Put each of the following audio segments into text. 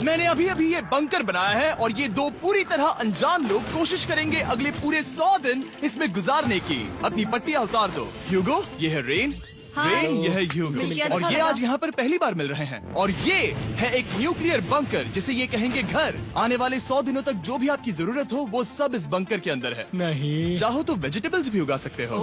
मैंने अभी अभी ये बंकर बनाया है और ये दो पूरी तरह अनजान लोग कोशिश करेंगे अगले पूरे 100 दिन इसमें गुजारने की। अपनी पट्टियाँ उतार दो। ह्यूगो, ये है रेन। रेन, ये है ह्यूगो और ये आज यहाँ पर पहली बार मिल रहे हैं। और ये है एक न्यूक्लियर बंकर जिसे ये कहेंगे घर। आने वाले 100 दिनों तक जो भी आपकी जरूरत हो वो सब इस बंकर के अंदर है। नहीं, चाहो तो वेजिटेबल्स भी उगा सकते हो।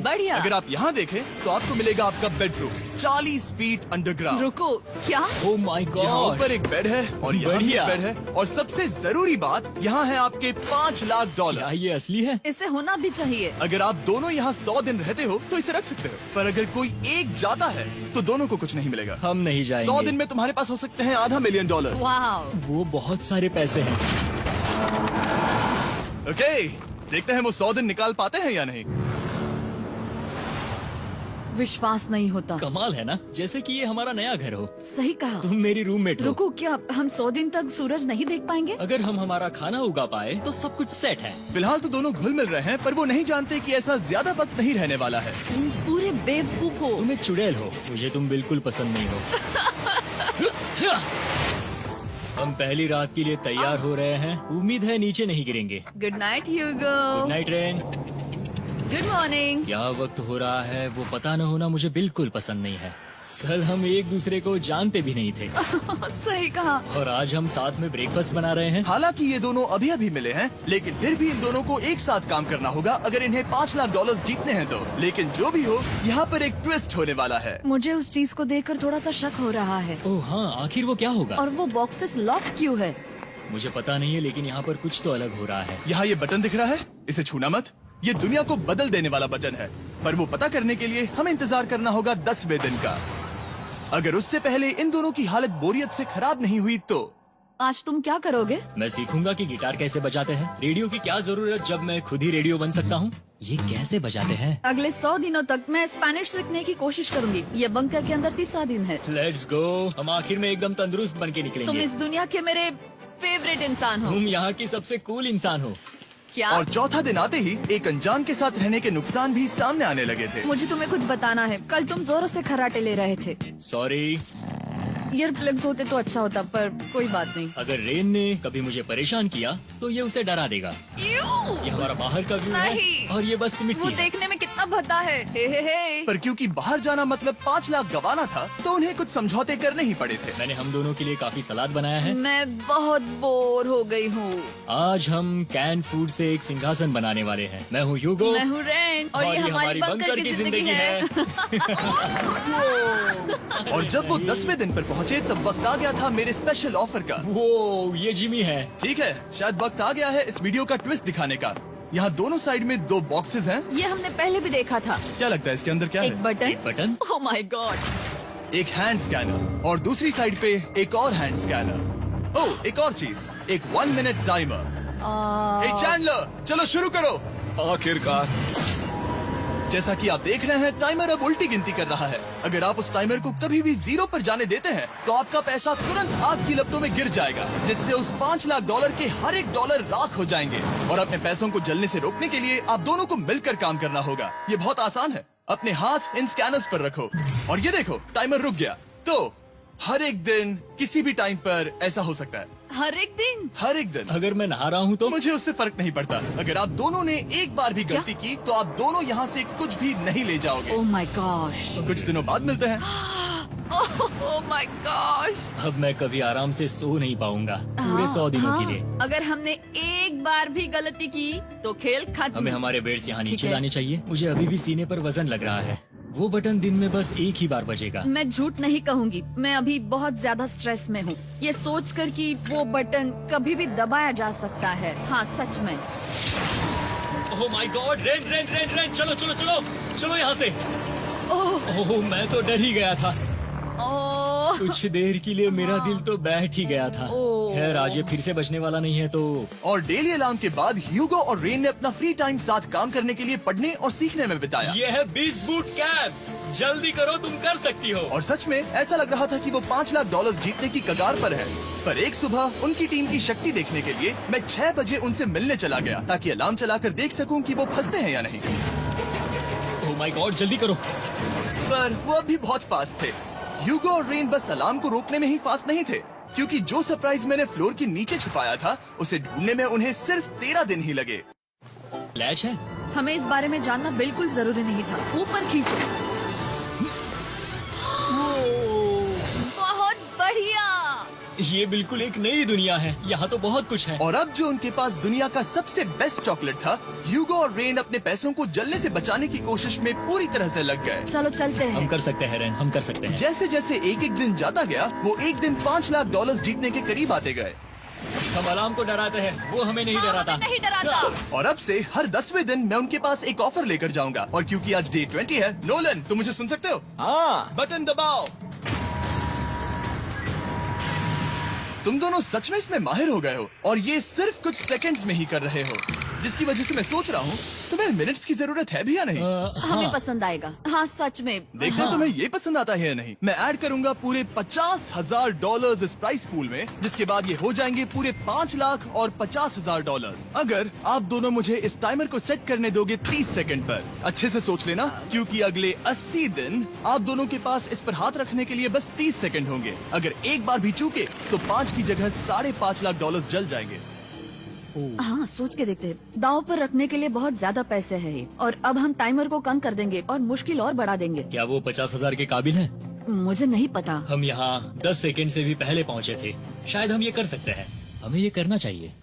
बढ़िया। अगर आप यहाँ देखें तो आपको मिलेगा आपका बेडरूम 40 फीट अंडरग्राउंड। रुको, क्या? ओह माय यहाँ गॉड। ऊपर एक बेड है और यहाँ भी एक बेड है और सबसे जरूरी बात यहाँ है आपके $5 लाख। क्या ये असली है? इसे होना भी चाहिए। अगर आप दोनों यहाँ 100 दिन रहते हो तो इसे रख सकते हो, पर अगर कोई एक जाता है तो दोनों को कुछ नहीं मिलेगा। हम नहीं जाएंगे। 100 दिन में तुम्हारे पास हो सकते हैं $500 मिलियन। वाह, वो बहुत सारे पैसे हैं। ओके, देखते हैं वो 100 दिन निकाल पाते हैं या नहीं। विश्वास नहीं होता। कमाल है ना, जैसे कि ये हमारा नया घर हो। सही कहा। तुम मेरी रूममेट हो। रुको, क्या हम 100 दिन तक सूरज नहीं देख पाएंगे? अगर हम हमारा खाना उगा पाए तो सब कुछ सेट है। फिलहाल तो दोनों घुल मिल रहे हैं, पर वो नहीं जानते कि ऐसा ज्यादा वक्त नहीं रहने वाला है। तुम पूरे बेवकूफ हो। तुम एक चुड़ैल हो, मुझे तुम बिल्कुल पसंद नहीं हो। हम पहली रात के लिए तैयार हो रहे हैं। उम्मीद है नीचे नहीं गिरेंगे। Good night Hugo. Good night Ren. Good morning. क्या वक्त हो रहा है वो पता न होना मुझे बिल्कुल पसंद नहीं है। कल हम एक दूसरे को जानते भी नहीं थे सही कहा। और आज हम साथ में ब्रेकफास्ट बना रहे हैं। हालांकि ये दोनों अभी अभी मिले हैं, लेकिन फिर भी इन दोनों को एक साथ काम करना होगा अगर इन्हें $5 लाख जीतने हैं तो। लेकिन जो भी हो, यहाँ पर एक ट्विस्ट होने वाला है। मुझे उस चीज को देखकर थोड़ा सा शक हो रहा है। ओह हाँ, आखिर वो क्या होगा? और वो बॉक्सेस लॉक क्यों है? मुझे पता नहीं है, लेकिन यहाँ पर कुछ तो अलग हो रहा है। यहाँ ये बटन दिख रहा है, इसे छूना मत। ये दुनिया को बदल देने वाला बटन है, पर वो पता करने के लिए हमें इंतजार करना होगा 10वें दिन का। अगर उससे पहले इन दोनों की हालत बोरियत से खराब नहीं हुई तो। आज तुम क्या करोगे? मैं सीखूंगा कि गिटार कैसे बजाते हैं। रेडियो की क्या जरूरत जब मैं खुद ही रेडियो बन सकता हूँ। ये कैसे बजाते हैं? अगले 100 दिनों तक मैं स्पेनिश सीखने की कोशिश करूंगी। ये बंकर के अंदर 3रा दिन है। Let's go. हम आखिर में एकदम तंदुरुस्त बन के तुम निकलेंगे। इस दुनिया के मेरे फेवरेट इंसान हो। तुम यहाँ की सबसे कूल इंसान हो। क्या? और चौथा दिन आते ही एक अनजान के साथ रहने के नुकसान भी सामने आने लगे थे। मुझे तुम्हें कुछ बताना है। कल तुम जोरों से खर्राटे ले रहे थे। सॉरी। ईयर प्लग्स होते तो अच्छा होता, पर कोई बात नहीं। अगर रेन ने कभी मुझे परेशान किया तो ये उसे डरा देगा। ये हमारा बाहर का व्यू है नहीं। और ये बस वो मिट्टी है। देखने में कितना भद्दा है। हे। पर क्योंकि बाहर जाना मतलब 5 लाख गंवाना था, तो उन्हें कुछ समझौते करने ही पड़े थे। मैंने हम दोनों के लिए काफी सलाद बनाया है। मैं बहुत बोर हो गई हूँ। आज हम कैन फूड से एक सिंहासन बनाने वाले हैं। मैं हूँ ह्यूगो मैं हूँ रेन और ये हमारी बंकर की जिंदगी है। और जब वो 10वें दिन पर पहुँचे तब वक्त आ गया था मेरे स्पेशल ऑफर का। वो ये जिमी है। ठीक है, शायद वक्त आ गया है इस वीडियो का ट्विस्ट दिखाने का। यहाँ दोनों साइड में 2 बॉक्सेस हैं। ये हमने पहले भी देखा था। क्या लगता है इसके अंदर क्या एक है? Button. Button. Oh my God. एक हैंड स्कैनर और दूसरी साइड पे एक और हैंड स्कैनर। ओह, एक और चीज, एक 1 मिनट टाइमर। हे चैंडलर, चलो शुरू करो। आखिरकार। जैसा कि आप देख रहे हैं, टाइमर अब उल्टी गिनती कर रहा है। अगर आप उस टाइमर को कभी भी 0 पर जाने देते हैं तो आपका पैसा तुरंत आग की लपटों में गिर जाएगा, जिससे उस $5 लाख के हर एक डॉलर राख हो जाएंगे। और अपने पैसों को जलने से रोकने के लिए आप दोनों को मिलकर काम करना होगा। ये बहुत आसान है। अपने हाथ इन स्कैनर्स पर रखो और ये देखो, टाइमर रुक गया। तो हर एक दिन किसी भी टाइम पर ऐसा हो सकता है। हर एक दिन? हर एक दिन। अगर मैं नहा रहा हूँ तो मुझे उससे फर्क नहीं पड़ता। अगर आप दोनों ने एक बार भी गलती की तो आप दोनों यहाँ से कुछ भी नहीं ले जाओगे। Oh my gosh. कुछ दिनों बाद मिलते हैं। Oh my gosh. अब मैं कभी आराम से सो नहीं पाऊंगा पूरे 100 दिनों के लिए। अगर हमने एक बार भी गलती की तो खेल खत्म। हमें हमारे बेड्स यहाँ ठीक नीचे है। लाने चाहिए। मुझे अभी भी सीने पर वजन लग रहा है। वो बटन दिन में बस एक ही बार बजेगा। मैं झूठ नहीं कहूँगी, मैं अभी बहुत ज्यादा स्ट्रेस में हूँ, ये सोचकर कि वो बटन कभी भी दबाया जा सकता है। हाँ, सच में। ओह my God. Rain rain rain rain, चलो चलो चलो चलो यहाँ से। ओह मैं तो डर ही गया था। ओह कुछ देर के लिए मेरा दिल तो बैठ ही गया था। ओह। खैर आज ये फिर से बचने वाला नहीं है तो। और डेली अलार्म के बाद ह्यूगो और रेन ने अपना फ्री टाइम साथ काम करने के लिए पढ़ने और सीखने में बिताया। ये है 20 बूट कैम्प। जल्दी करो, तुम कर सकती हो। और सच में ऐसा लग रहा था कि वो $5 लाख जीतने की कगार पर है। पर एक सुबह उनकी टीम की शक्ति देखने के लिए मैं 6 बजे उनसे मिलने चला गया, ताकि अलार्म चलाकर देख सकूं कि वो फंसते हैं या नहीं। ओह माय गॉड, जल्दी करो। पर वो अभी बहुत फास्ट थे। ह्यूगो और रेन बस अलार्म को रोकने में ही फास्ट नहीं थे, क्योंकि जो सरप्राइज मैंने फ्लोर के नीचे छुपाया था उसे ढूंढने में उन्हें सिर्फ 13 दिन ही लगे। लैच है। हमें इस बारे में जानना बिल्कुल जरूरी नहीं था। ऊपर खींचो। बहुत बढ़िया। ये बिल्कुल एक नई दुनिया है, यहाँ तो बहुत कुछ है। और अब जो उनके पास दुनिया का सबसे बेस्ट चॉकलेट था, ह्यूगो और रेन अपने पैसों को जलने से बचाने की कोशिश में पूरी तरह से लग गए। चलो चलते हम हैं। कर सकते हैं रेन, हम कर सकते हैं। जैसे जैसे एक एक दिन जाता गया वो एक दिन $5 लाख जीतने के करीब आते गए। हम अलार्म को डराते हैं, वो हमें नहीं डराता। नहीं डराता। और अब से हर 10वें दिन मैं उनके पास एक ऑफर लेकर जाऊंगा। और क्योंकि आज डे 20 है, नोलन तुम मुझे सुन सकते हो? हाँ। बटन दबाओ। तुम दोनों सच में इसमें माहिर हो गए हो और ये सिर्फ कुछ सेकंड्स में ही कर रहे हो, जिसकी वजह से मैं सोच रहा हूँ तुम्हें मिनट्स की जरूरत है भी या नहीं। हमें पसंद आएगा। हाँ सच में। देखना तुम्हें ये पसंद आता है या नहीं। मैं ऐड करूंगा पूरे $50,000 इस प्राइस पूल में, जिसके बाद ये हो जाएंगे पूरे $5 लाख और $50,000 अगर आप दोनों मुझे इस टाइमर को सेट करने दोगे 30 सेकंड पर। अच्छे से सोच लेना, क्योंकि अगले 80 दिन आप दोनों के पास इस पर हाथ रखने के लिए बस 30 सेकंड होंगे। अगर एक बार भी चूके तो 5 की जगह $5.5 लाख जल जाएंगे। हाँ सोच के देखते हैं। दांव पर रखने के लिए बहुत ज्यादा पैसे है ये। और अब हम टाइमर को कम कर देंगे और मुश्किल और बढ़ा देंगे। क्या वो 50,000 के काबिल हैं? मुझे नहीं पता। हम यहाँ 10 सेकंड से भी पहले पहुँचे थे। शायद हम ये कर सकते हैं। हमें ये करना चाहिए।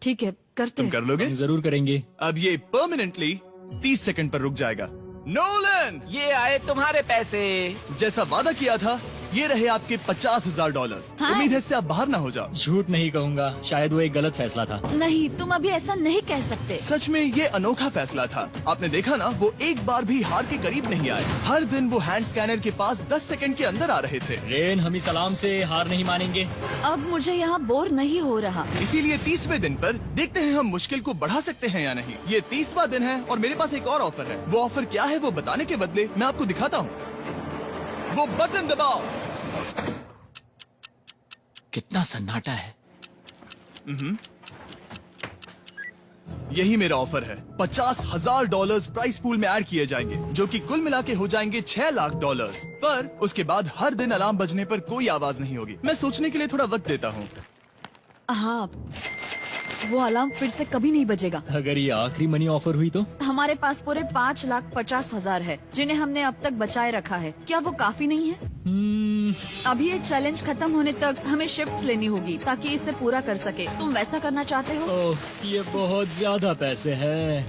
ठीक है करते तुम हैं। कर लोगे? हम जरूर करेंगे। अब ये परमानेंटली 30 सेकंड पर रुक जाएगा। नोलन, ये आए तुम्हारे पैसे। जैसा वादा किया था, ये रहे आपके $50,000। हाँ। उम्मीद है इससे आप बाहर ना हो जाओ। झूठ नहीं कहूँगा, शायद वो एक गलत फैसला था। नहीं तुम अभी ऐसा नहीं कह सकते। सच में ये अनोखा फैसला था। आपने देखा ना, वो एक बार भी हार के करीब नहीं आए। हर दिन वो हैंड स्कैनर के पास 10 सेकंड के अंदर आ रहे थे। रेन, हम इस अलार्म से हार नहीं मानेंगे। अब मुझे यहाँ बोर नहीं हो रहा। इसीलिए 30वें दिन पर देखते हैं हम मुश्किल को बढ़ा सकते हैं या नहीं। ये 30वां दिन है और मेरे पास एक और ऑफर है। वो ऑफर क्या है वो बताने के बदले मैं आपको दिखाता हूँ। वो बटन दबाओ। कितना सन्नाटा है। यही मेरा ऑफर है। $50,000 प्राइस पूल में ऐड किए जाएंगे, जो कि कुल मिला के हो जाएंगे $6 लाख। पर उसके बाद हर दिन अलार्म बजने पर कोई आवाज नहीं होगी। मैं सोचने के लिए थोड़ा वक्त देता हूँ। हाँ वो अलार्म फिर से कभी नहीं बजेगा। अगर ये आखिरी मनी ऑफर हुई तो? हमारे पास पूरे $5,50,000 है, जिन्हें हमने अब तक बचाए रखा है। क्या वो काफी नहीं है? अभी ये चैलेंज खत्म होने तक हमें शिफ्ट्स लेनी होगी ताकि इसे पूरा कर सके। तुम वैसा करना चाहते हो? ओह, ये बहुत ज्यादा पैसे हैं।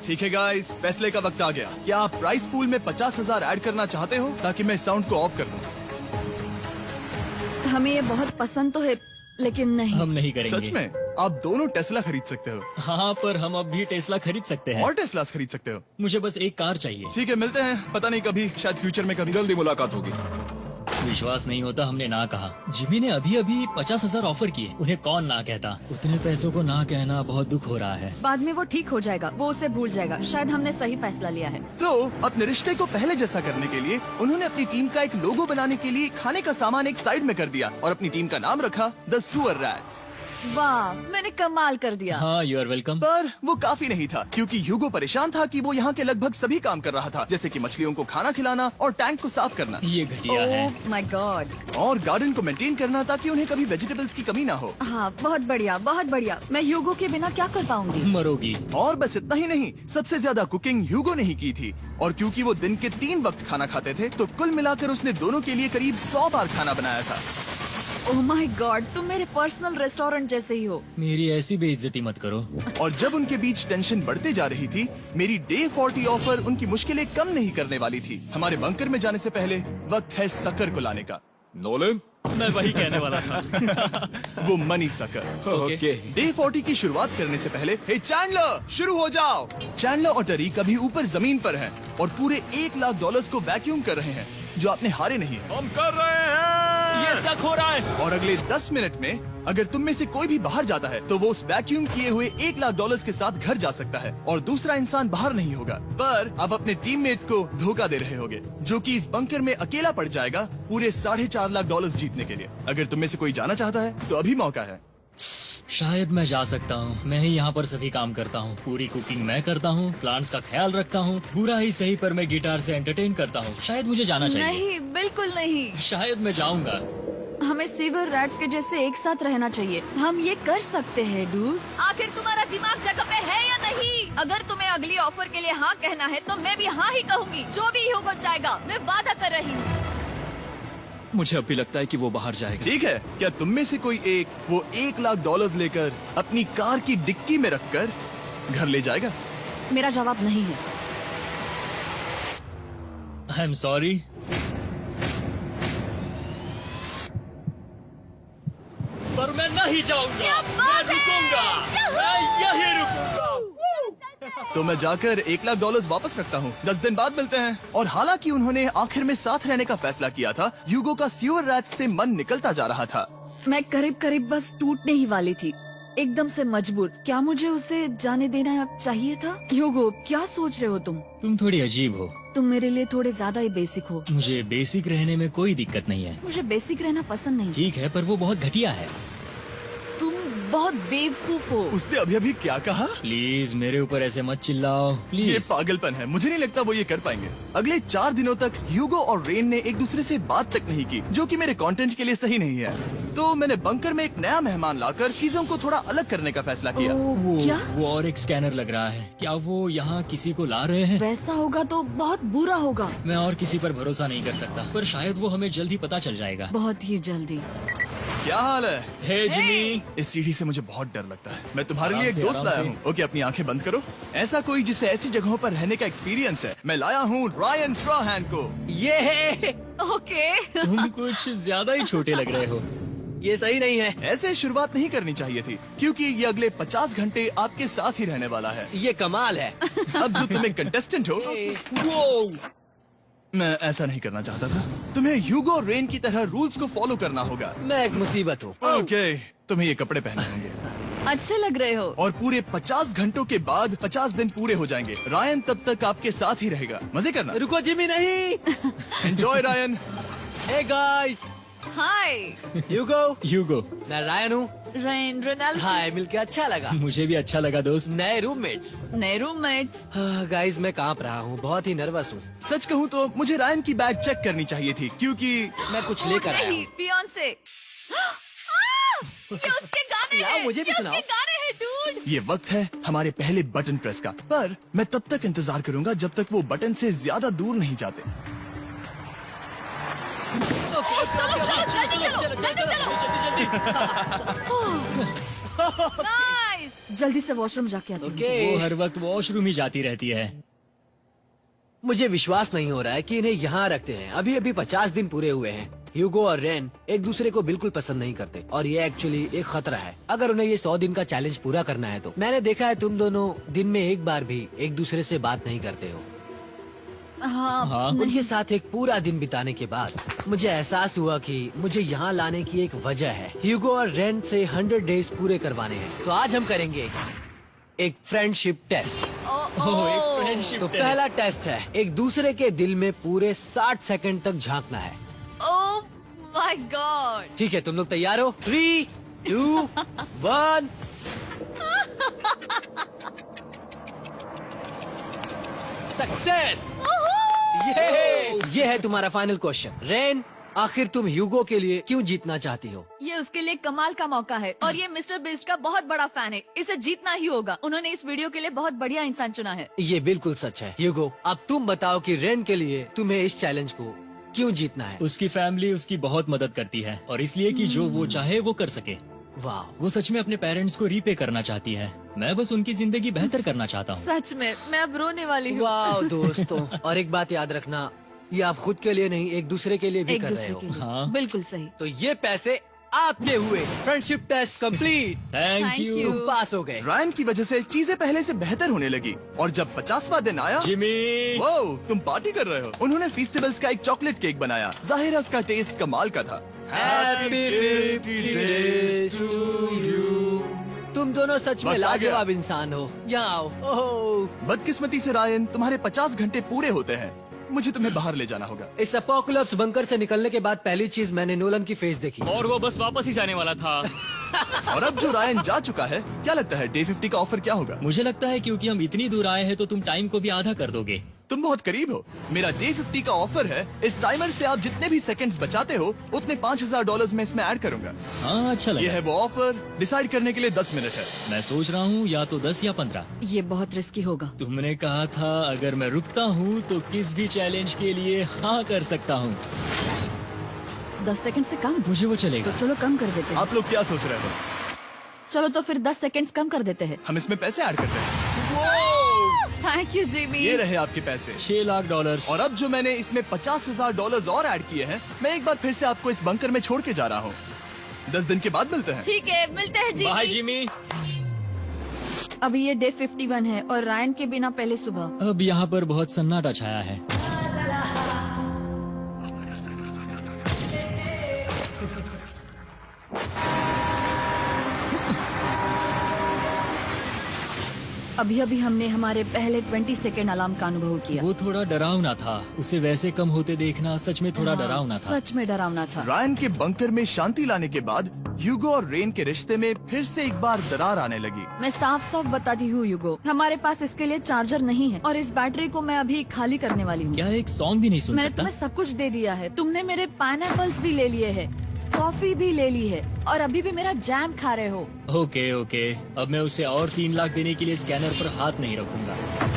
ठीक है गाइस, फैसले का वक्त आ गया। क्या आप प्राइस पूल में 50,000 ऐड करना चाहते हो ताकि मैं साउंड को ऑफ कर दूं? हमें ये बहुत पसंद तो है, लेकिन नहीं। हम नहीं करेंगे। सच में? आप दोनों टेस्ला खरीद सकते हो हाँ, पर हम अब भी टेस्ला खरीद सकते हैं। और टेस्लास खरीद सकते हो। मुझे बस एक कार चाहिए। ठीक है, मिलते हैं। पता नहीं कभी, शायद फ्यूचर में कभी। जल्दी मुलाकात होगी। विश्वास नहीं होता, हमने ना कहा। जिमी ने अभी अभी 50,000 ऑफर किए। उन्हें कौन ना कहता। उतने पैसों को ना कहना बहुत दुख हो रहा है। बाद में वो ठीक हो जाएगा, वो उसे भूल जाएगा। शायद हमने सही फैसला लिया है। तो अपने रिश्ते को पहले जैसा करने के लिए उन्होंने अपनी टीम का एक लोगो बनाने के लिए खाने का सामान एक साइड में कर दिया और अपनी टीम का नाम रखा द सुअर रैट्स। वाह, मैंने कमाल कर दिया। हाँ, यू आर वेलकम। पर वो काफी नहीं था, क्योंकि ह्यूगो परेशान था कि वो यहाँ के लगभग सभी काम कर रहा था, जैसे कि मछलियों को खाना खिलाना और टैंक को साफ करना ये घटिया है। ओह माय गॉड। और गार्डन को मेंटेन करना ताकि उन्हें कभी वेजिटेबल्स की कमी ना हो। हाँ बहुत बढ़िया, बहुत बढ़िया। मैं ह्यूगो के बिना क्या कर पाऊंगी? मरोगी। और बस इतना ही नहीं, सबसे ज्यादा कुकिंग ह्यूगो ने ही की थी। और क्योंकि वो दिन के 3 वक्त खाना खाते थे, तो कुल मिलाकर उसने दोनों के लिए करीब 100 बार खाना बनाया था। ओह माय गॉड, तुम मेरे पर्सनल रेस्टोरेंट जैसे ही हो। मेरी ऐसी बेइज्जती मत करो। और जब उनके बीच टेंशन बढ़ते जा रही थी, मेरी डे 40 ऑफर उनकी मुश्किलें कम नहीं करने वाली थी। हमारे बंकर में जाने से पहले वक्त है सकर को लाने का। नोलन। मैं वही कहने वाला था। वो मनी सकर। ओके। डे 40 की शुरुआत करने से पहले, हे चैंडलर, शुरू हो जाओ। चैंडलर और टरी कभी ऊपर जमीन पर हैं और पूरे $1 लाख को वैक्यूम कर रहे हैं, जो आपने हारे नहीं है। हम कर रहे हैं। ये शक हो रहा है। और अगले 10 मिनट में अगर तुम में से कोई भी बाहर जाता है, तो वो उस वैक्यूम किए हुए $1 लाख के साथ घर जा सकता है और दूसरा इंसान बाहर नहीं होगा। पर आप अपने टीममेट को धोखा दे रहे होगे, जो कि इस बंकर में अकेला पड़ जाएगा पूरे $4.5 लाख जीतने के लिए। अगर तुम में से कोई जाना चाहता है, तो अभी मौका है। शायद मैं जा सकता हूँ। मैं ही यहाँ पर सभी काम करता हूँ। पूरी कुकिंग मैं करता हूँ, प्लांट्स का ख्याल रखता हूँ। बुरा ही सही पर मैं गिटार से एंटरटेन करता हूँ। शायद मुझे जाना चाहिए। नहीं, बिल्कुल नहीं। शायद मैं जाऊँगा। हमें सीवर रैट्स के जैसे एक साथ रहना चाहिए। हम ये कर सकते हैं डूड। आखिर तुम्हारा दिमाग जगह पे है या नहीं? अगर तुम्हें अगली ऑफर के लिए हाँ कहना है तो मैं भी हाँ ही कहूँगी। जो भी होगा जाएगा, मैं वादा कर रही हूँ। मुझे अभी लगता है कि वो बाहर जाएगा। ठीक है, क्या तुम में से कोई एक वो $1,00,000 लेकर अपनी कार की डिक्की में रखकर घर ले जाएगा? मेरा जवाब नहीं है। I am sorry. पर मैं नहीं जाऊंगा। क्या बात मैं रुकूंगा। है? मैं यही रुकूंगा। तो मैं जाकर $1,00,000 वापस रखता हूँ। 10 दिन बाद मिलते हैं। और हालांकि उन्होंने आखिर में साथ रहने का फैसला किया था, ह्यूगो का सीवर रैट से मन निकलता जा रहा था। मैं करीब करीब बस टूटने ही वाली थी, एकदम से मजबूर। क्या मुझे उसे जाने देना चाहिए था? ह्यूगो, क्या सोच रहे हो तुम? तुम थोड़ी अजीब हो। तुम मेरे लिए थोड़े ज्यादा ही बेसिक हो। मुझे बेसिक रहने में कोई दिक्कत नहीं है। मुझे बेसिक रहना पसंद नहीं। ठीक है, पर वो बहुत घटिया है। तुम बहुत बेवकूफ हो। उसने अभी अभी क्या कहा? प्लीज मेरे ऊपर ऐसे मत चिल्लाओ ये प्लीज। पागलपन है। मुझे नहीं लगता वो ये कर पाएंगे। अगले 4 दिनों तक ह्यूगो और रेन ने एक दूसरे से बात तक नहीं की, जो कि मेरे कंटेंट के लिए सही नहीं है। तो मैंने बंकर में एक नया मेहमान लाकर चीजों को थोड़ा अलग करने का फैसला किया। ओ, क्या? वो और एक स्कैनर लग रहा है। क्या वो यहाँ किसी को ला रहे हैं? वैसा होगा तो बहुत बुरा होगा। मैं और किसी पर भरोसा नहीं कर सकता, पर शायद वो हमें जल्द ही पता चल जाएगा। बहुत ही जल्दी। क्या हाल है? हे जिमी। इस सीढ़ी से मुझे बहुत डर लगता है। मैं तुम्हारे आराम लिए एक से, दोस्त आराम लाया से। हूँ। ओके, अपनी आंखें बंद करो। ऐसा कोई जिसे ऐसी जगहों पर रहने का एक्सपीरियंस है। मैं लाया हूँ रायन ट्राहैन को। ये ओके। तुम कुछ ज्यादा ही छोटे लग रहे हो। ये सही नहीं है। ऐसे शुरुआत नहीं करनी चाहिए थी, क्योंकि ये अगले 50 घंटे आपके साथ ही रहने वाला है। ये कमाल है। अब जो तुम एक कंटेस्टेंट हो, वो मैं ऐसा नहीं करना चाहता था। तुम्हें ह्यूगो और रेन की तरह रूल्स को फॉलो करना होगा। मैं एक मुसीबत हूँ। ओके, तुम्हें ये कपड़े पहने होंगे अच्छे लग रहे हो। और पूरे 50 घंटों के बाद 50 दिन पूरे हो जाएंगे। रायन तब तक आपके साथ ही रहेगा। मजे करना। रुको जिमी, नहीं। Enjoy Ryan. हे गाइस, हाय ह्यूगो। ह्यूगो। मैं रायन हूँ। Rain Reynold. हाय, मिलके अच्छा लगा। मुझे भी अच्छा लगा दोस्त। नए रूममेट्स। नए रूममेट्स। गाइस, मैं कांप रहा हूँ, बहुत ही नर्वस हूँ। सच कहूँ तो मुझे रायन की बैग चेक करनी चाहिए थी, क्योंकि मैं कुछ लेकर आया नहीं, हूँ। बियॉन्से। ये उसके गाने यार, हैं। मुझे भी ये सुनाओ। उसके गाने हैं डूड। ये वक्त है हमारे पहले बटन प्रेस का। पर मैं तब तक इंतजार करूंगा जब तक वो बटन से ज्यादा दूर नहीं जाते। चलो जल्दी चलो। नाइस। जल्दी से वॉशरूम जाके आती हूँ। ओके। वो हर वक्त वॉशरूम ही जाती रहती है। मुझे विश्वास नहीं हो रहा है कि इन्हें यहाँ रखते हैं। अभी अभी 50 दिन पूरे हुए हैं। ह्यूगो और रेन एक दूसरे को बिल्कुल पसंद नहीं करते और ये एक्चुअली एक खतरा है। अगर उन्हें ये 100 दिन का चैलेंज पूरा करना है तो। मैंने देखा है तुम दोनों दिन में एक बार भी एक दूसरे से बात नहीं करते हो। हाँ, हाँ। उनके साथ एक पूरा दिन बिताने के बाद मुझे एहसास हुआ कि मुझे यहाँ लाने की एक वजह है। ह्यूगो और रेन से 100 डेज पूरे करवाने हैं। तो आज हम करेंगे एक फ्रेंडशिप टेस्ट। ओह, एक फ्रेंडशिप तो टेस्ट। पहला टेस्ट है, एक दूसरे के दिल में पूरे 60 सेकंड तक झांकना है। ओह माय गॉड। ठीक है, तुम लोग तैयार हो? 3, 2, 1। सक्सेस। ये है तुम्हारा फाइनल क्वेश्चन। रेन, आखिर तुम ह्यूगो के लिए क्यों जीतना चाहती हो? ये उसके लिए कमाल का मौका है और ये मिस्टर बीस्ट का बहुत बड़ा फैन है। इसे जीतना ही होगा। उन्होंने इस वीडियो के लिए बहुत बढ़िया इंसान चुना है। ये बिल्कुल सच है। ह्यूगो, अब तुम बताओ कि रेन के लिए तुम्हें इस चैलेंज को क्यों जीतना है? उसकी फैमिली उसकी बहुत मदद करती है और इसलिए कि जो वो चाहे वो कर सके। वाह, वो सच में अपने पेरेंट्स को रीपे करना चाहती है। मैं बस उनकी जिंदगी बेहतर करना चाहता हूँ। सच में मैं अब रोने वाली हूँ। वाह दोस्तों। और एक बात याद रखना, ये आप खुद के लिए नहीं, एक दूसरे के लिए भी एक कर रहे दूसरे हो। के लिए। हाँ। बिल्कुल सही। तो ये पैसे आपके हुए। Friendship test complete. Thank Thank you you। तुम पास हो गए। रायन की वजह से चीजें पहले से बेहतर होने लगी और जब 50वां दिन आया, जिमी। वो तुम पार्टी कर रहे हो। उन्होंने फेस्टिवल्स का एक चॉकलेट केक बनाया। जाहिर है उसका टेस्ट कमाल का था। Happy 50 days to you। तुम दोनों सच में वक्त आ गया। लाजवाब इंसान हो। यहाँ आओ। ओह, बदकिस्मती से रायन, तुम्हारे 50 घंटे पूरे होते हैं। मुझे तुम्हें बाहर ले जाना होगा। इस अपोकलिप्स बंकर से निकलने के बाद पहली चीज मैंने नोलन की फेस देखी। और वो बस वापस ही जाने वाला था। और अब जो रायन जा चुका है, क्या लगता है डे 50 का ऑफर क्या होगा? मुझे लगता है क्योंकि हम इतनी दूर आए हैं तो तुम टाइम को भी आधा कर दोगे। तुम बहुत करीब हो। मेरा डे 50 का ऑफर है, इस टाइमर से आप जितने भी सेकंड्स बचाते हो उतने $5000 में इसमें ऐड करूंगा। हाँ अच्छा ये लगा। है वो ऑफर, डिसाइड करने के लिए 10 मिनट है। मैं सोच रहा हूँ या तो 10 या 15। ये बहुत रिस्की होगा। तुमने कहा था अगर मैं रुकता हूँ तो किस भी चैलेंज के लिए हाँ कर सकता हूँ। 10 सेकंड से कम? मुझे वो तो चलेगा। चलो कम कर देते हैं। आप लोग क्या सोच रहे हो? चलो तो फिर 10 सेकंड्स कम कर देते हैं। हम इसमें पैसे ऐड करते हैं। Thank you Jimmy. ये रहे आपके पैसे। $6 लाख। और अब जो मैंने इसमें $50,000 और ऐड किए हैं, मैं एक बार फिर से आपको इस बंकर में छोड़ के जा रहा हूँ। 10 दिन के बाद मिलते हैं। ठीक है, मिलते हैं बाय जिमी। जिमी। अभी ये डे 51 है और रायन के बिना पहले सुबह। अब यहाँ पर बहुत सन्नाटा छाया है। अभी अभी हमने हमारे पहले 20 सेकेंड अलार्म का अनुभव किया। वो थोड़ा डरावना था। उसे वैसे कम होते देखना सच में थोड़ा डरावना था। सच में डरावना था। रायन के बंकर में शांति लाने के बाद ह्यूगो और रेन के रिश्ते में फिर से एक बार दरार आने लगी। मैं साफ साफ बताती हूँ युगो, हमारे पास इसके लिए चार्जर नहीं है और इस बैटरी को मैं अभी खाली करने वाली हूँ। क्या एक सॉन्ग भी नहीं सुन मैंने सकता? तुम्हें सब कुछ दे दिया है। तुमने मेरे पाइनएप्पल्स भी ले लिए है, कॉफी भी ले ली है और अभी भी मेरा जैम खा रहे हो। ओके ओके, अब मैं उसे और 3 लाख देने के लिए स्कैनर पर हाथ नहीं रखूंगा।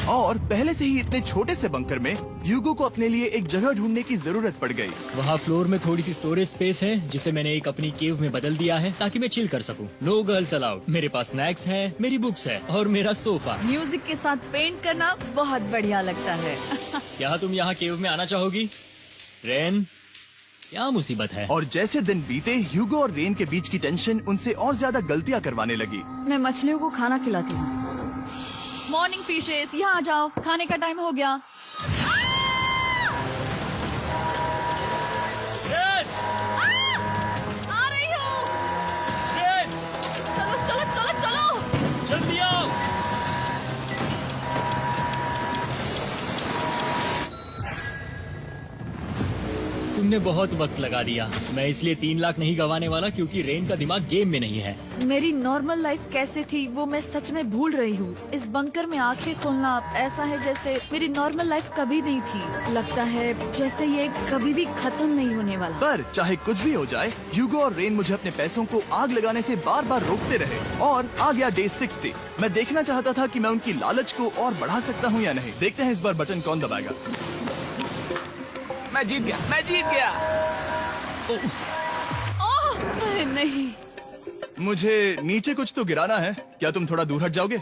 और पहले से ही इतने छोटे से बंकर में ह्यूगो को अपने लिए एक जगह ढूंढने की जरूरत पड़ गई। वहाँ फ्लोर में थोड़ी सी स्टोरेज स्पेस है जिसे मैंने एक अपनी केव में बदल दिया है ताकि मैं चिल कर सकूं। No girls allowed. मेरे पास स्नैक्स है, मेरी बुक्स है और मेरा सोफा। म्यूजिक के साथ पेंट करना बहुत बढ़िया लगता है। क्या तुम यहाँ केव में आना चाहोगी? रेन, क्या मुसीबत है? और जैसे दिन बीते, ह्यूगो और रेन के बीच की टेंशन उनसे और ज्यादा गलतियां करवाने लगी। मैं मछलियों को खाना खिलाती हूँ। मॉर्निंग फिशेस, यहाँ आ जाओ, खाने का टाइम हो गया। आ रही हूँ। चलो चलो चलो चलो। जल्दी आओ। तुमने बहुत वक्त लगा दिया। मैं इसलिए 3 लाख नहीं गंवाने वाला क्योंकि रेन का दिमाग गेम में नहीं है। मेरी नॉर्मल लाइफ कैसे थी वो मैं सच में भूल रही हूँ। इस बंकर में आंखें खोलना ऐसा है जैसे मेरी नॉर्मल लाइफ कभी नहीं थी। लगता है जैसे ये कभी भी खत्म नहीं होने वाला। पर चाहे कुछ भी हो जाए, ह्यूगो और रेन मुझे अपने पैसों को आग लगाने से बार बार रोकते रहे। और आ गया डे 60। मैं देखना चाहता था कि मैं उनकी लालच को और बढ़ा सकता हूँ या नहीं। देखते हैं इस बार बटन कौन दबाएगा। मैं जीत गया। ओह नहीं। मुझे नीचे कुछ तो गिराना है। क्या तुम थोड़ा दूर हट जाओगे?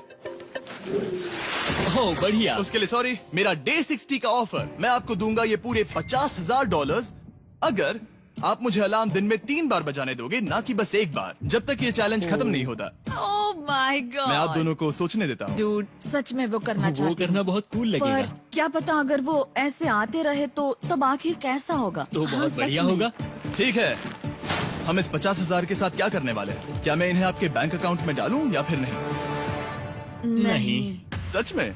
ओह बढ़िया। उसके लिए सॉरी। मेरा डे 60 का ऑफर, मैं आपको दूंगा ये पूरे $50,000 अगर आप मुझे अलार्म दिन में 3 बार बजाने दोगे, ना कि बस एक बार, जब तक ये चैलेंज खत्म नहीं होता। ओह माय गॉड। मैं आप दोनों को सोचने देता हूँ। डूड, सच में वो करना वो चाहती करना हूँ। बहुत कूल पर लगेगा। क्या पता अगर वो ऐसे आते रहे तो तब आखिर कैसा होगा? तो हाँ, बहुत सच बढ़िया में। होगा। ठीक है, हम इस 50,000 के साथ क्या करने वाले हैं? क्या मैं इन्हें आपके बैंक अकाउंट में डालूं या फिर नहीं? नहीं। सच में?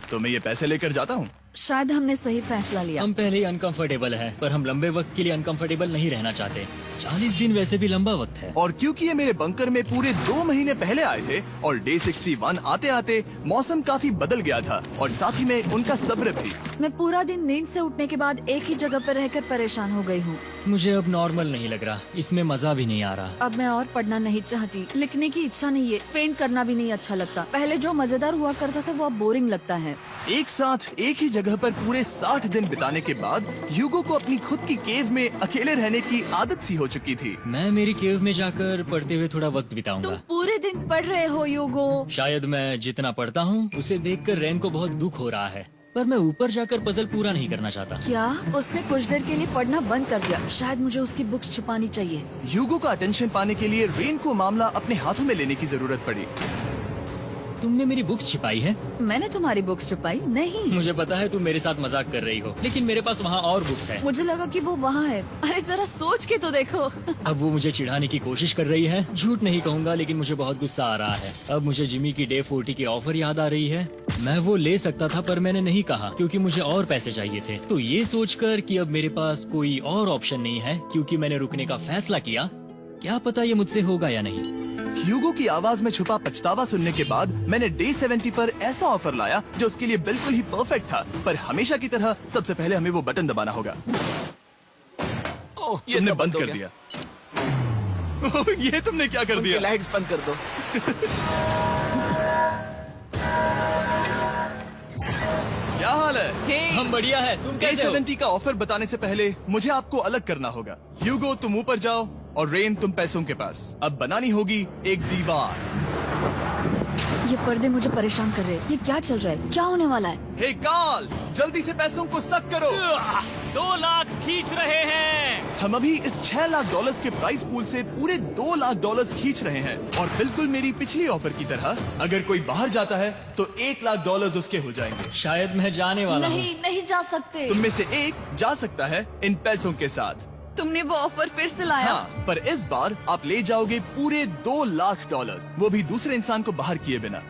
तो मैं ये पैसे लेकर जाता हूँ। शायद हमने सही फैसला लिया। हम पहले ही अनकंफर्टेबल हैं, पर हम लंबे वक्त के लिए अनकंफर्टेबल नहीं रहना चाहते। 40 दिन वैसे भी लंबा वक्त है। और क्योंकि ये मेरे बंकर में पूरे 2 महीने पहले आए थे और डे 61 आते आते मौसम काफी बदल गया था और साथ ही में उनका सब्र भी। मैं पूरा दिन नींद से उठने के बाद एक ही जगह पर रहकर परेशान हो गई हूँ। मुझे अब नॉर्मल नहीं लग रहा, इसमें मजा भी नहीं आ रहा। अब मैं और पढ़ना नहीं चाहती, लिखने की इच्छा नहीं है, पेंट करना भी नहीं अच्छा लगता। पहले जो मजेदार हुआ करता था वो अब बोरिंग लगता है। एक साथ एक ही जगह पर पूरे 60 दिन बिताने के बाद ह्यूगो को अपनी खुद की केव में अकेले रहने की आदत सी हो चुकी थी। मैं मेरी केव में जाकर पढ़ते हुए थोड़ा वक्त तुम बिताऊंगा। पूरे दिन पढ़ रहे हो युगो। शायद मैं जितना पढ़ता हूँ उसे देखकर रेन को बहुत दुख हो रहा है, पर मैं ऊपर जाकर पजल पूरा नहीं करना चाहता। क्या उसने कुछ देर के लिए पढ़ना बंद कर दिया? शायद मुझे उसकी बुक्स छुपानी चाहिए। ह्यूगो का अटेंशन पाने के लिए रेन को मामला अपने हाथों में लेने की जरूरत पड़ी। तुमने मेरी बुक्स छिपाई है? मैंने तुम्हारी बुक्स छुपाई नहीं। मुझे पता है तुम मेरे साथ मजाक कर रही हो, लेकिन मेरे पास वहाँ और बुक्स हैं। मुझे लगा कि वो वहाँ है। अरे जरा सोच के तो देखो। अब वो मुझे चिढ़ाने की कोशिश कर रही है। झूठ नहीं कहूँगा, लेकिन मुझे बहुत गुस्सा आ रहा है। अब मुझे जिमी की डे 40 की ऑफर याद आ रही है। मैं वो ले सकता था पर मैंने नहीं कहा क्योंकि मुझे और पैसे चाहिए थे। तो ये सोचकर कि अब मेरे पास कोई और ऑप्शन नहीं है क्योंकि मैंने रुकने का फैसला किया, क्या पता ये मुझसे होगा या नहीं। ह्यूगो की आवाज में छुपा पछतावा सुनने के बाद मैंने डे 70 पर ऐसा ऑफर लाया जो उसके लिए बिल्कुल ही परफेक्ट था। पर हमेशा की तरह सबसे पहले हमें वो बटन दबाना होगा। ओह, ये तुमने तो बंद हो कर गया। दिया। ओह, ये तुमने क्या कर उनकी दिया? लाइट्स बंद कर दो। क्या हाल है? हे, हम बढ़िया है, तुम डे कैसे हो? 70 का ऑफर बताने से पहले मुझे आपको अलग करना होगा। ह्यूगो तुम ऊपर जाओ और रेन तुम पैसों के पास। अब बनानी होगी एक दीवार। ये पर्दे मुझे परेशान कर रहे हैं। ये क्या चल रहा है? क्या होने वाला है? हे कार्ल, जल्दी से पैसों को सक करो। 2 लाख खींच रहे हैं। हम अभी इस $6 लाख के प्राइस पूल से पूरे $2 लाख खींच रहे हैं और बिल्कुल मेरी पिछली ऑफर की तरह अगर कोई बाहर जाता है तो $1 लाख उसके हो जाएंगे। शायद मैं जाने वाला हूँ। नहीं, नहीं जा सकते। तुम में से एक जा सकता है इन पैसों के साथ। तुमने वो ऑफर फिर से लाया। हाँ, पर इस बार आप ले जाओगे पूरे $2 लाख, वो भी दूसरे इंसान को बाहर किए बिना।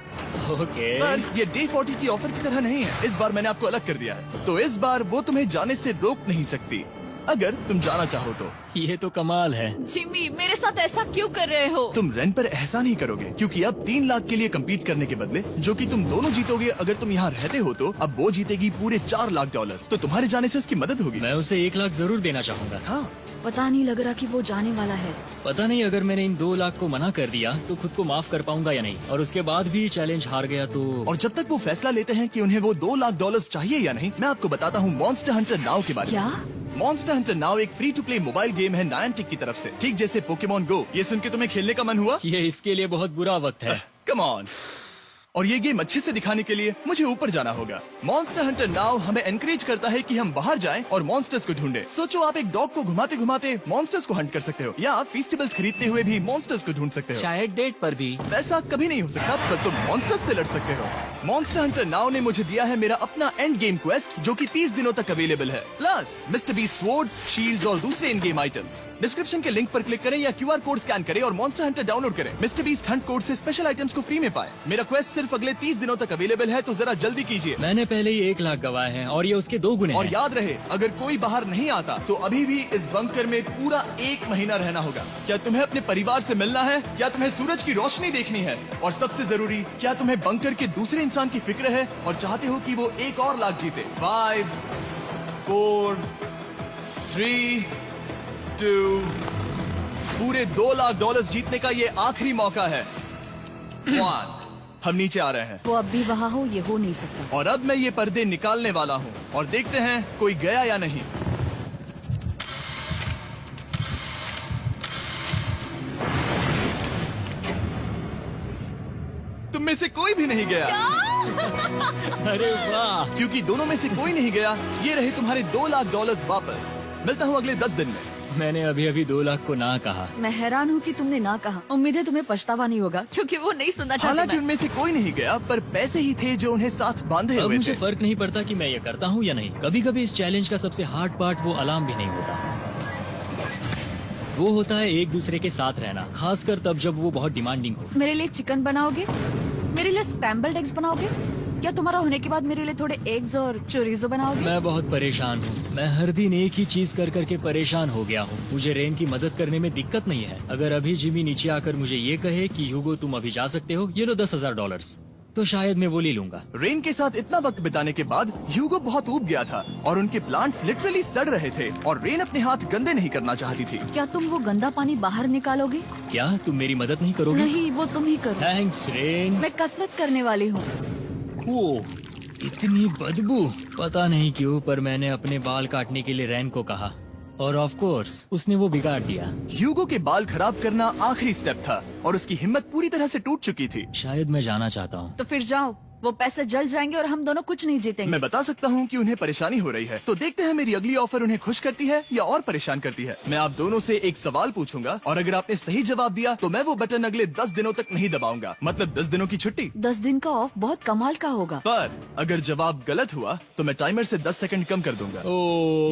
ओके। पर ये डे 40 की ऑफर की तरह नहीं है। इस बार मैंने आपको अलग कर दिया है, तो इस बार वो तुम्हें जाने से रोक नहीं सकती अगर तुम जाना चाहो तो। ये तो कमाल है। जिमी, मेरे साथ ऐसा क्यों कर रहे हो? तुम रेंट पर एहसान नहीं करोगे क्योंकि अब 3 लाख के लिए कम्पीट करने के बदले जो कि तुम दोनों जीतोगे अगर तुम यहाँ रहते हो तो अब वो जीतेगी पूरे $4 लाख। तो तुम्हारे जाने से उसकी मदद होगी। मैं उसे 1 लाख जरूर देना चाहूंगा। हाँ, पता नहीं लग रहा कि वो जाने वाला है। पता नहीं अगर मैंने इन 2 लाख को मना कर दिया तो खुद को माफ कर पाऊंगा या नहीं, और उसके बाद भी चैलेंज हार गया तो। और जब तक वो फैसला लेते हैं कि उन्हें वो $2 लाख चाहिए या नहीं, मैं आपको बताता हूँ मॉन्स्टर हंटर नाउ के बारे में। क्या? मॉन्स्टर हंटर नाउ एक free to play mobile game है नायंटिक की तरफ से, ठीक जैसे पोकेमॉन गो। ये सुन के तुम्हें खेलने का मन हुआ? ये इसके लिए बहुत बुरा वक्त है। Come on. और ये गेम अच्छे से दिखाने के लिए मुझे ऊपर जाना होगा। मॉन्स्टर हंटर नाउ हमें एनकरेज करता है कि हम बाहर जाएं और मॉन्स्टर्स को ढूंढें। सोचो आप एक डॉग को घुमाते घुमाते मॉन्स्टर्स को हंट कर सकते हो या फेस्टिवल्स खरीदते हुए भी मॉन्स्टर्स को ढूंढ सकते हो। शायद डेट पर भी। वैसा कभी नहीं हो सकता, पर तुम मॉन्स्टर्स से लड़ सकते हो। मॉन्स्टर हंटर नाउ ने मुझे दिया है मेरा अपना एंड गेम क्वेस्ट जो कि 30 दिनों तक अवेलेबल है, plus mister beast swords, shields और दूसरे इन गेम आइटम्स। डिस्क्रिप्शन के लिंक पर क्लिक करें या QR कोड स्कैन करें और मॉन्स्टर हंटर डाउनलोड करें। मिस्टर बीस्ट हंट कोड से स्पेशल आइटम्स को फ्री में पाएं। मेरा क्वेस्ट सिर्फ अगले 30 दिनों तक अवेलेबल है, तो जरा जल्दी कीजिए। मैंने पहले ही 1 लाख गवाए हैं और ये उसके 2 गुने और हैं। याद रहे, अगर कोई बाहर नहीं आता तो अभी भी इस बंकर में पूरा 1 महीना रहना होगा। क्या तुम्हें अपने परिवार से मिलना है? क्या तुम्हें सूरज की रोशनी देखनी है? और सबसे जरूरी, क्या तुम्हें बंकर के दूसरे इंसान की फिक्र है और चाहते हो कि वो 1 और लाख जीते? 5, 4, 3, 2, पूरे $2 लाख जीतने का ये आखिरी मौका है। 1, हम नीचे आ रहे हैं वो अब भी वहाँ हो, ये हो नहीं सकता। और अब मैं ये पर्दे निकालने वाला हूँ और देखते हैं कोई गया या नहीं। तुम में से कोई भी नहीं गया। अरे वाह। क्योंकि दोनों में से कोई नहीं गया, ये रहे तुम्हारे $2 लाख वापस। मिलता हूँ अगले 10 दिन में। मैंने अभी अभी 2 लाख को ना कहा। मैं हैरान हूँ कि तुमने ना कहा। उम्मीद है तुम्हें पछतावा नहीं होगा क्योंकि वो नहीं सुनना हालांकि चाहती। उनमें से कोई नहीं गया, पर पैसे ही थे जो उन्हें साथ बांधे अब हुए मुझे थे। फर्क नहीं पड़ता कि मैं ये करता हूँ या नहीं। कभी कभी इस चैलेंज का सबसे हार्ड पार्ट वो अलार्म भी नहीं होता, वो होता है एक दूसरे के साथ रहना, खासकर तब जब वो बहुत डिमांडिंग हो। मेरे लिए चिकन बनाओगे? मेरे लिए स्क्रैम्बल्ड एग्स बनाओगे? क्या तुम्हारा होने के बाद मेरे लिए थोड़े एग्स और चोरिजो बनाओगे? मैं बहुत परेशान हूँ। मैं हर दिन एक ही चीज कर करके परेशान हो गया हूँ। मुझे रेन की मदद करने में दिक्कत नहीं है। अगर अभी जिमी नीचे आकर मुझे ये कहे कि ह्यूगो तुम अभी जा सकते हो, ये लो $10,000, तो शायद मैं वो ले लूंगा। रेन के साथ इतना वक्त बिताने के बाद ह्यूगो बहुत ऊब गया था और उनके प्लांट्स लिटरली सड़ रहे थे और रेन अपने हाथ गंदे नहीं करना चाहती थी। क्या तुम वो गंदा पानी बाहर निकालोगे? क्या तुम मेरी मदद नहीं करोगे? नहीं, वो तुम ही करो। Thanks rain. मैं कसरत करने वाली हूँ। ओ, इतनी बदबू। पता नहीं क्यों, पर मैंने अपने बाल काटने के लिए रैन को कहा और ऑफ कोर्स उसने वो बिगाड़ दिया। ह्यूगो के बाल खराब करना आखिरी स्टेप था और उसकी हिम्मत पूरी तरह से टूट चुकी थी। शायद मैं जाना चाहता हूँ। तो फिर जाओ, वो पैसे जल जाएंगे और हम दोनों कुछ नहीं जीतेंगे। मैं बता सकता हूँ कि उन्हें परेशानी हो रही है, तो देखते हैं मेरी अगली ऑफर उन्हें खुश करती है या और परेशान करती है। मैं आप दोनों से एक सवाल पूछूंगा और अगर आपने सही जवाब दिया तो मैं वो बटन अगले 10 दिनों तक नहीं दबाऊंगा, मतलब 10 दिनों की छुट्टी। 10 दिन का ऑफ बहुत कमाल का होगा। पर अगर जवाब गलत हुआ तो मैं टाइमर से 10 सेकंड कम कर दूंगा। ओ,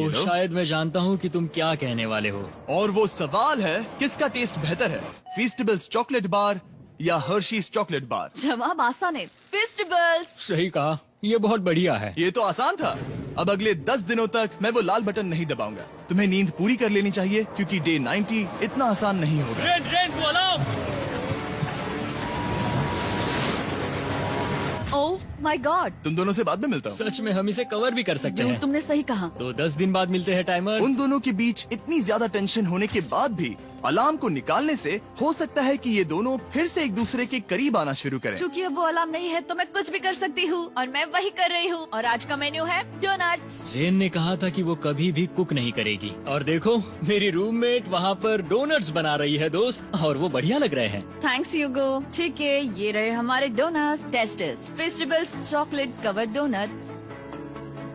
You know? शायद मैं जानता हूँ कि तुम क्या कहने वाले हो। और वो सवाल है, किसका टेस्ट बेहतर है, फेस्टिवल्स चॉकलेट बार या हर्शीज चॉकलेट बार? जवाब आसान है, फेस्टिवल्स। सही कहा, ये बहुत बढ़िया है। ये तो आसान था। अब अगले 10 दिनों तक मैं वो लाल बटन नहीं दबाऊंगा। तुम्हें नींद पूरी कर लेनी चाहिए क्योंकि डे 90 इतना आसान नहीं होगा। रेन, रेन को अलार्म। ओह माय गॉड, तुम दोनों से बाद में मिलता हूँ। सच में हम इसे कवर भी कर सकते हैं। तुमने सही कहा। तो 10 दिन बाद मिलते हैं टाइमर। उन दोनों के बीच इतनी ज्यादा टेंशन होने के बाद भी अलार्म को निकालने से हो सकता है कि ये दोनों फिर से एक दूसरे के करीब आना शुरू करें। क्योंकि अब वो अलार्म नहीं है तो मैं कुछ भी कर सकती हूँ और मैं वही कर रही हूँ। और आज का मेन्यू है डोनट्स। रेन ने कहा था कि वो कभी भी कुक नहीं करेगी और देखो मेरी रूममेट वहाँ पर डोनट्स बना रही है दोस्त, और वो बढ़िया लग रहे हैं। Thanks Hugo. ठीक है, ये रहे हमारे donuts. Testers festivals chocolate covered donuts.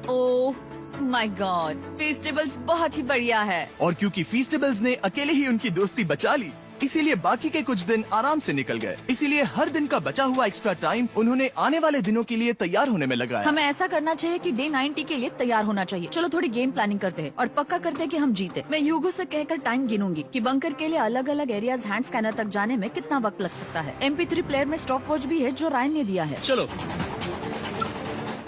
Oh my God, festivals बहुत ही बढ़िया है। और क्योंकि फीस्टेबल्स ने अकेले ही उनकी दोस्ती बचा ली, इसीलिए बाकी के कुछ दिन आराम से निकल गए। इसीलिए हर दिन का बचा हुआ एक्स्ट्रा टाइम उन्होंने आने वाले दिनों के लिए तैयार होने में लगाया। हमें ऐसा करना चाहिए कि डे 90 के लिए तैयार होना चाहिए। चलो थोड़ी गेम प्लानिंग करते हैं और पक्का करते हैं कि हम जीते। मैं ह्यूगो से कहकर टाइम गिनूंगी कि बंकर के लिए अलग अलग एरियाज हैंड स्कैनर तक जाने में कितना वक्त लग सकता है। MP3 प्लेयर में स्टॉप वॉच भी है जो रायन ने दिया है। चलो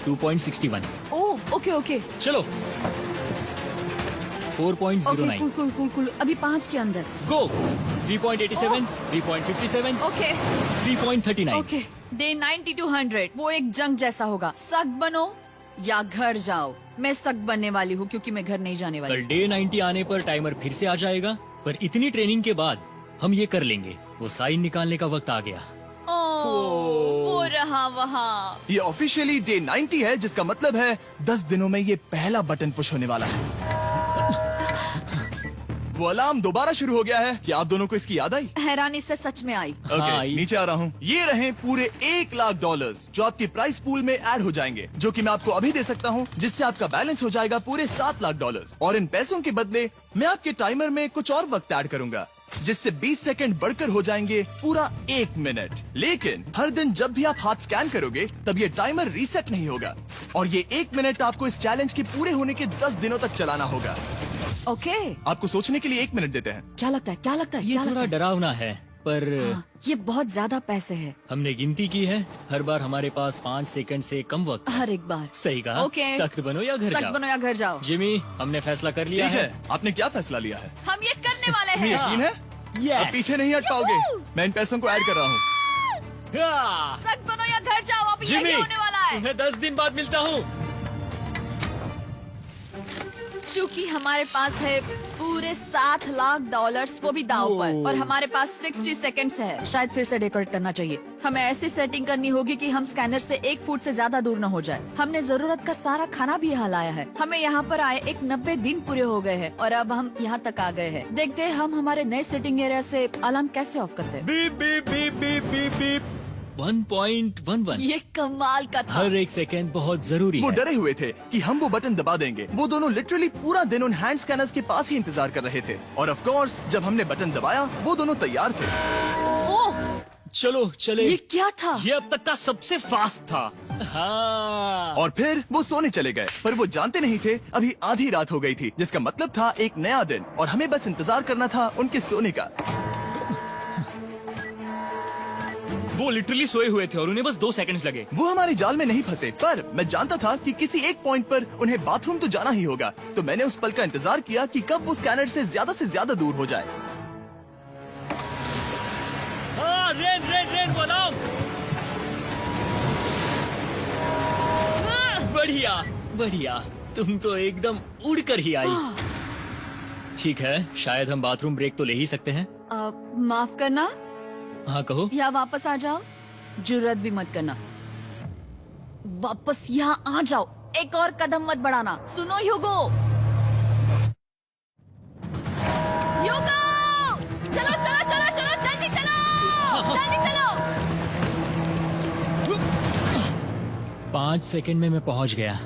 2.61। ओह ओके ओके चलो 4.09। Okay cool cool cool cool. अभी 5 के अंदर। गो 3.87, 3.57, ओके 3.39। ओके। डे 90 to 100 वो एक जंग जैसा होगा। सख्त बनो या घर जाओ। मैं सख्त बनने वाली हूँ क्योंकि मैं घर नहीं जाने वाली। कल डे 90 आने पर टाइमर फिर से आ जाएगा, पर इतनी ट्रेनिंग के बाद हम ये कर लेंगे। वो साइन निकालने का वक्त आ गया। वो रहा वहाँ। ये ऑफिशियली डे 90 है, जिसका मतलब है 10 दिनों में ये पहला बटन पुश होने वाला है। वो अलार्म दोबारा शुरू हो गया है। क्या आप दोनों को इसकी याद आई? हैरानी से सच में आई। ओके, हाँ, ये- नीचे आ रहा हूँ। ये रहे पूरे $1,00,000 जो आपके प्राइस पूल में ऐड हो जाएंगे, जो कि मैं आपको अभी दे सकता हूँ, जिससे आपका बैलेंस हो जाएगा पूरे $7,00,000। और इन पैसों के बदले मैं आपके टाइमर में कुछ और वक्त ऐड करूंगा, जिससे 20 सेकंड बढ़कर हो जाएंगे पूरा 1 मिनट। लेकिन हर दिन जब भी आप हाथ स्कैन करोगे तब ये टाइमर रीसेट नहीं होगा, और ये 1 मिनट आपको इस चैलेंज के पूरे होने के 10 दिनों तक चलाना होगा। ओके। आपको सोचने के लिए 1 मिनट देते हैं। क्या लगता है, क्या लगता है? ये क्या थोड़ा लगता है? डरावना है, पर हाँ, ये बहुत ज्यादा पैसे है हमने गिनती की है, हर बार हमारे पास 5 सेकंड से कम वक्त। हर एक बार। सही कहा। ओके। सख्त बनो या घर सख्त जाओ। बनो या घर जाओ। जिमी, हमने फैसला कर लिया ठीक है। है, आपने क्या फैसला लिया है? हम ये करने वाले तुम्हें हैं। यकीन है? Yes. अब पीछे नहीं हट पाओगे। मैं इन पैसों को ऐड कर रहा हूँ। हाँ। सख्त बनो या घर जाओ। अब जिमी, यही होने वाला है। तुम्हें 10 दिन बाद मिलता हूँ। चूंकि हमारे पास है पूरे $7,00,000 वो भी दाव पर, और हमारे पास 60 सेकंड्स है। शायद फिर से डेकोरेट करना चाहिए। हमें ऐसी सेटिंग करनी होगी कि हम स्कैनर से 1 फुट से ज्यादा दूर न हो जाए। हमने जरूरत का सारा खाना भी यहाँ लाया है। हमें यहाँ पर आए 90 दिन पूरे हो गए हैं और अब हम यहाँ तक आ गए हैं। देखते हैं हम हमारे नए सिटिंग एरिया से अलार्म कैसे ऑफ करते हैं। Beep beep beep beep beep beep. 1.11। ये कमाल का था। हर एक सेकंड बहुत जरूरी वो है। डरे हुए थे कि हम वो बटन दबा देंगे। वो दोनों लिटरली पूरा दिन उन हैंड स्कैनर्स के पास ही इंतजार कर रहे थे। और ऑफ कोर्स जब हमने बटन दबाया वो दोनों तैयार थे। ओह, चलो चले। ये क्या था? ये अब तक का सबसे फास्ट था। हाँ। और फिर वो सोने चले गए, पर वो जानते नहीं थे अभी आधी रात हो गई थी, जिसका मतलब था एक नया दिन, और हमें बस इंतजार करना था उनके सोने का। वो लिटरली सोए हुए थे और उन्हें बस 2 सेकंड्स लगे। वो हमारे जाल में नहीं फंसे, पर मैं जानता था कि किसी एक पॉइंट पर उन्हें बाथरूम तो जाना ही होगा। तो मैंने उस पल का इंतजार किया कि कब वो स्कैनर से ज्यादा दूर हो जाए। हाँ, रेन रेन रेन बनाओ। बढ़िया बढ़िया, तुम तो एकदम उड़कर ही आई। ठीक है, शायद हम बाथरूम ब्रेक तो ले ही सकते हैं। माफ करना हाँ कहो। या वापस आ जाओ। जुर्रत भी मत करना। वापस यहाँ आ जाओ। एक और कदम मत बढ़ाना। सुनो ह्यूगो। ह्यूगो, चलो चलो चलो चलो, जल्दी चलो, जल्दी चलो। 5 सेकंड में मैं पहुंच गया,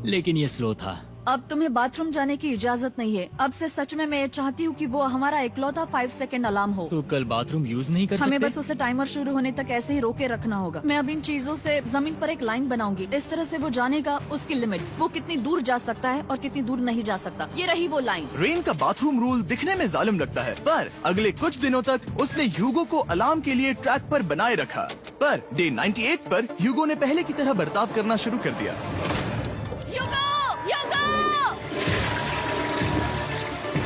लेकिन ये स्लो था। अब तुम्हें बाथरूम जाने की इजाजत नहीं है। अब से सच में मैं चाहती हूँ कि वो हमारा इकलौता 5 सेकंड अलार्म हो। तो कल बाथरूम यूज नहीं कर हमें सकते? बस उसे टाइमर शुरू होने तक ऐसे ही रोके रखना होगा। मैं अब इन चीजों से जमीन पर एक लाइन बनाऊंगी। इस तरह से वो जानेगा उसकी लिमिट्स, वो कितनी दूर जा सकता है और कितनी दूर नहीं जा सकता। ये रही वो लाइन। रेन का बाथरूम रूल दिखने में जालिम लगता है, पर अगले कुछ दिनों तक उसने ह्यूगो को अलार्म के लिए ट्रैक पर बनाए रखा। पर डे 98 पर ह्यूगो ने पहले की तरह बर्ताव करना शुरू कर दिया। ह्यूगो, ह्यूगो!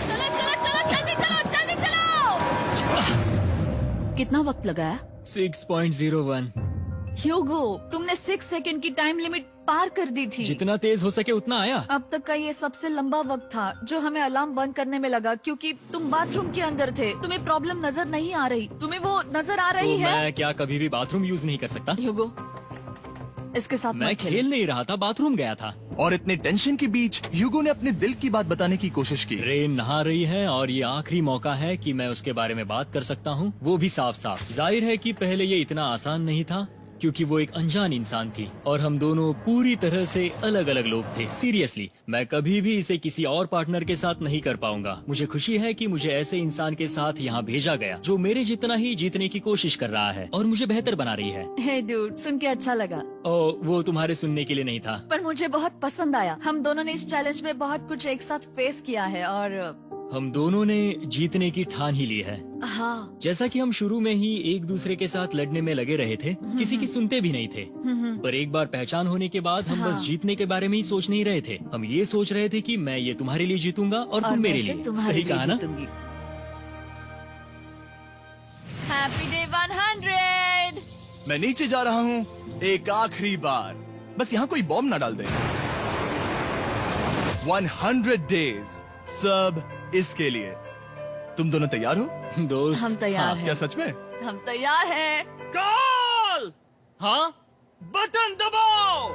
चलो चलो चलो, जल्दी चलो, जल्दी चलो। कितना वक्त लगाया? 6.01। ह्यूगो, तुमने 6 सेकंड की टाइम लिमिट पार कर दी थी। जितना तेज हो सके उतना आया। अब तक का ये सबसे लंबा वक्त था जो हमें अलार्म बंद करने में लगा, क्योंकि तुम बाथरूम के अंदर थे। तुम्हें प्रॉब्लम नजर नहीं आ रही, तुम्हें वो नजर आ तो रही है? मैं क्या कभी भी बाथरूम यूज नहीं कर सकता? ह्यूगो, इसके साथ मैं मत खेल। खेल नहीं रहा था, बाथरूम गया था। और इतने टेंशन के बीच ह्यूगो ने अपने दिल की बात बताने की कोशिश की। रेन नहा रही है और ये आखिरी मौका है कि मैं उसके बारे में बात कर सकता हूँ, वो भी साफ साफ। जाहिर है कि पहले ये इतना आसान नहीं था, क्योंकि वो एक अनजान इंसान थी और हम दोनों पूरी तरह से अलग अलग लोग थे। सीरियसली, मैं कभी भी इसे किसी और पार्टनर के साथ नहीं कर पाऊंगा। मुझे खुशी है कि मुझे ऐसे इंसान के साथ यहाँ भेजा गया जो मेरे जितना ही जीतने की कोशिश कर रहा है और मुझे बेहतर बना रही है। हे डूड, सुन के अच्छा लगा, वो तुम्हारे सुनने के लिए नहीं था। पर मुझे बहुत पसंद आया। हम दोनों ने इस चैलेंज में बहुत कुछ एक साथ फेस किया है और हम दोनों ने जीतने की ठान ही ली है। हाँ, जैसा कि हम शुरू में ही एक दूसरे के साथ लड़ने में लगे रहे थे, किसी की सुनते भी नहीं थे। पर एक बार पहचान होने के बाद हम बस हाँ। जीतने के बारे में ही सोच नहीं रहे थे। हम ये सोच रहे थे कि मैं ये तुम्हारे लिए जीतूंगा और तुम मैं मेरे इसे लिए। तुम्हारे सही लिए कहा ना? जीतूंगी। Happy day 100। मैं नीचे जा रहा हूँ एक आखिरी बार, बस यहाँ कोई बॉम्ब ना डाल दे। 100 डेज, सब इसके लिए। तुम दोनों तैयार हो? दोस्त, हम तैयार हाँ, हैं। क्या सच में? हम तैयार हैं। कॉल! हाँ, बटन दबाओ!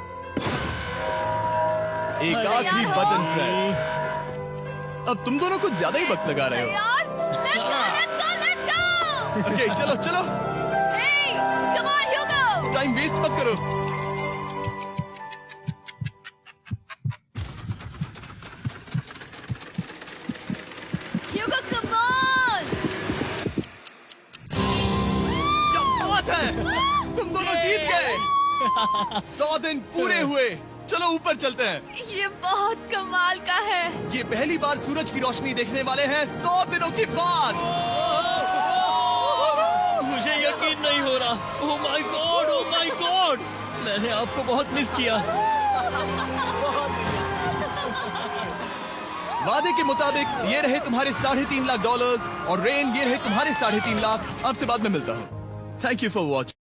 एक आखिरी हो? Button press. अब तुम दोनों कुछ ज्यादा ही वक्त लगा रहे हो। तैयार? Let's go, let's go, let's go! Okay, चलो चलो, Hey, come on, Hugo! Time waste मत करो। Hugo, come on! क्या बात है! तुम दोनों जीत गए। 100 दिन पूरे हुए। चलो ऊपर चलते हैं। ये बहुत कमाल का है। ये पहली बार सूरज की रोशनी देखने वाले हैं 100 दिनों के बाद। मुझे यकीन नहीं हो रहा। ओह my God, oh my God, मैंने आपको बहुत मिस किया। वादे के मुताबिक ये रहे तुम्हारे $3.5 लाख और रेन ये रहे तुम्हारे 3.5 लाख। आपसे बाद में मिलता हूँ। Thank you for watching.